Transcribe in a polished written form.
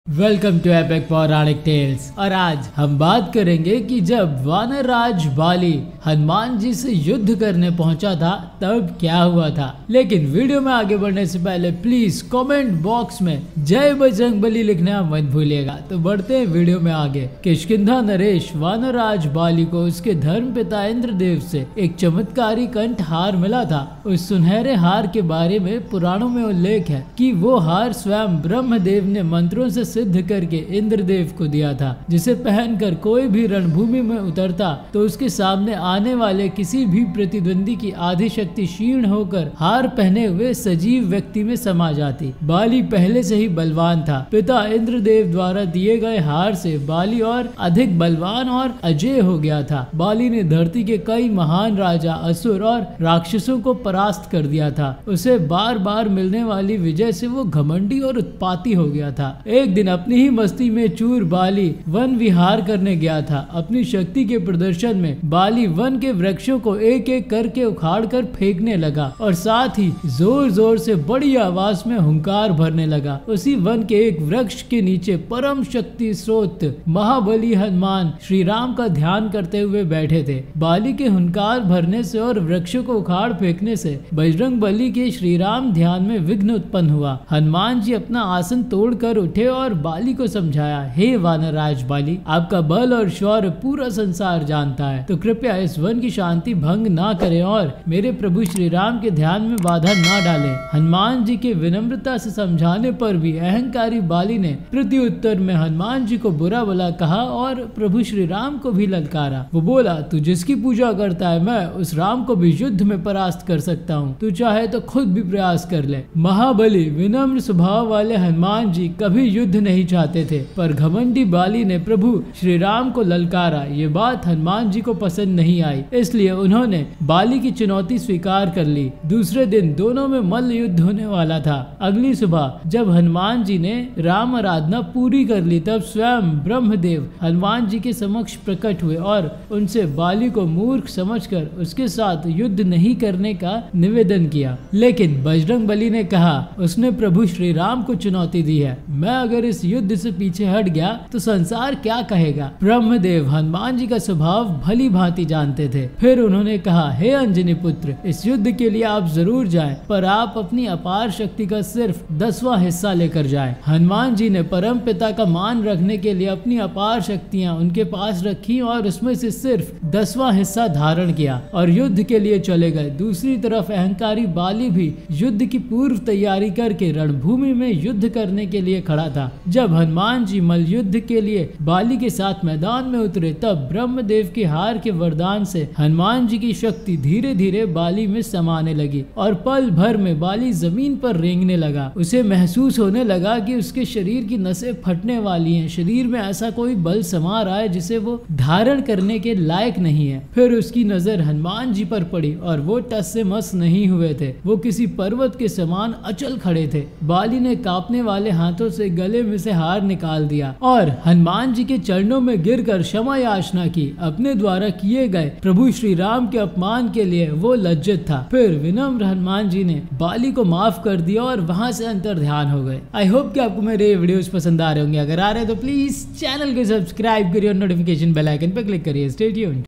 Welcome to epic पौराणिक tales. और आज हम बात करेंगे कि जब वानर राज बाली हनुमान जी से युद्ध करने पहुंचा था तब क्या हुआ था। लेकिन वीडियो में आगे बढ़ने से पहले प्लीज कमेंट बॉक्स में जय बजरंगबली लिखना मत भूलिएगा। तो बढ़ते हैं वीडियो में आगे। किष्किंधा नरेश वानर राज बाली को उसके धर्म पिता इंद्रदेव से एक चमत्कारी कंठ हार मिला था। उस सुनहरे हार के बारे में पुराणों में उल्लेख है कि वो हार स्वयं ब्रह्मदेव ने मंत्रों से सिद्ध करके इंद्रदेव को दिया था, जिसे पहनकर कोई भी रणभूमि में उतरता तो उसके सामने आने वाले किसी भी प्रतिद्वंदी की आधी शक्ति क्षीण होकर हार पहने हुए सजीव व्यक्ति में समा जाती। बाली पहले से ही बलवान था। पिता इंद्रदेव द्वारा दिए गए हार से बाली और अधिक बलवान और अजय हो गया था। बाली ने धरती के कई महान राजा, असुर और राक्षसों को परास्त कर दिया था। उसे बार बार मिलने वाली विजय से वो घमंडी और उत्पाती हो गया था। एक दिन अपनी ही मस्ती में चूर बाली वन विहार करने गया था। अपनी शक्ति के प्रदर्शन में बाली वन के वृक्षों को एक एक करके उखाड़ कर फेंकने लगा और साथ ही जोर जोर से बड़ी आवाज में हुंकार भरने लगा। उसी वन के एक वृक्ष के नीचे परम शक्ति स्रोत महाबली हनुमान श्री राम का ध्यान करते हुए बैठे थे। बाली के हुंकार भरने से और वृक्षों को उखाड़ फेंकने से बजरंगबली के श्री राम ध्यान में विघ्न उत्पन्न हुआ। हनुमान जी अपना आसन तोड़कर उठे और बाली को समझाया, हे वानरराज बाली, आपका बल और शौर्य पूरा संसार जानता है, तो कृपया इस वन की शांति भंग ना करें और मेरे प्रभु श्री राम के ध्यान में बाधा ना डालें। हनुमान जी के विनम्रता से समझाने पर भी अहंकारी बाली ने प्रति उत्तर में हनुमान जी को बुरा भला कहा और प्रभु श्री राम को भी ललकारा। वो बोला, तू जिसकी पूजा करता है मैं उस राम को भी युद्ध में परास्त कर सकता हूँ, तू चाहे तो खुद भी प्रयास कर ले। महाबली विनम्र स्वभाव वाले हनुमान जी कभी युद्ध नहीं चाहते थे, पर घमंडी बाली ने प्रभु श्री राम को ललकारा। ये बात हनुमान जी को पसंद नहीं आई, इसलिए उन्होंने बाली की चुनौती स्वीकार कर ली। दूसरे दिन दोनों में मल्ल युद्ध होने वाला था। अगली सुबह जब हनुमान जी ने राम आराधना पूरी कर ली तब स्वयं ब्रह्मदेव हनुमान जी के समक्ष प्रकट हुए और उनसे बाली को मूर्ख समझकर उसके साथ युद्ध नहीं करने का निवेदन किया। लेकिन बजरंगबली ने कहा, उसने प्रभु श्री राम को चुनौती दी है, मैं अगर इस युद्ध से पीछे हट गया तो संसार क्या कहेगा। ब्रह्मदेव हनुमान जी का स्वभाव भली भांति जानते थे। फिर उन्होंने कहा, हे अंजनी पुत्र, इस युद्ध के लिए आप जरूर जाएं, पर आप अपनी अपार शक्ति का सिर्फ 10वां हिस्सा लेकर जाएं। हनुमान जी ने परम पिता का मान रखने के लिए अपनी अपार शक्तियां उनके पास रखी और उसमें से सिर्फ 10वां हिस्सा धारण किया और युद्ध के लिए चले गए। दूसरी तरफ अहंकारी बाली भी युद्ध की पूर्व तैयारी करके रणभूमि में युद्ध करने के लिए खड़ा था। जब हनुमान जी मल्ल युद्ध के लिए बाली के साथ मैदान में उतरे तब ब्रह्मदेव के हार के वरदान से हनुमान जी की शक्ति धीरे धीरे बाली में समाने लगी और पल भर में बाली जमीन पर रेंगने लगा। उसे महसूस होने लगा कि उसके शरीर की नसें फटने वाली हैं। शरीर में ऐसा कोई बल समा रहा है जिसे वो धारण करने के लायक नहीं है। फिर उसकी नजर हनुमान जी पर पड़ी और वो टस से मस नहीं हुए थे। वो किसी पर्वत के समान अचल खड़े थे। बाली ने कांपने वाले हाथों से गले में से हार निकाल दिया और हनुमान जी के चरणों में गिरकर क्षमा याचना की। अपने द्वारा किए गए प्रभु श्री राम के अपमान के लिए वो लज्जित था। फिर विनम्र हनुमान जी ने बाली को माफ कर दिया और वहां से अंतर ध्यान हो गए। आई होप कि आपको मेरे वीडियोस पसंद आ रहे होंगे। अगर आ रहे हैं तो प्लीज चैनल को सब्सक्राइब करिए और नोटिफिकेशन बेल आइकन पर क्लिक करिए। Stay tuned.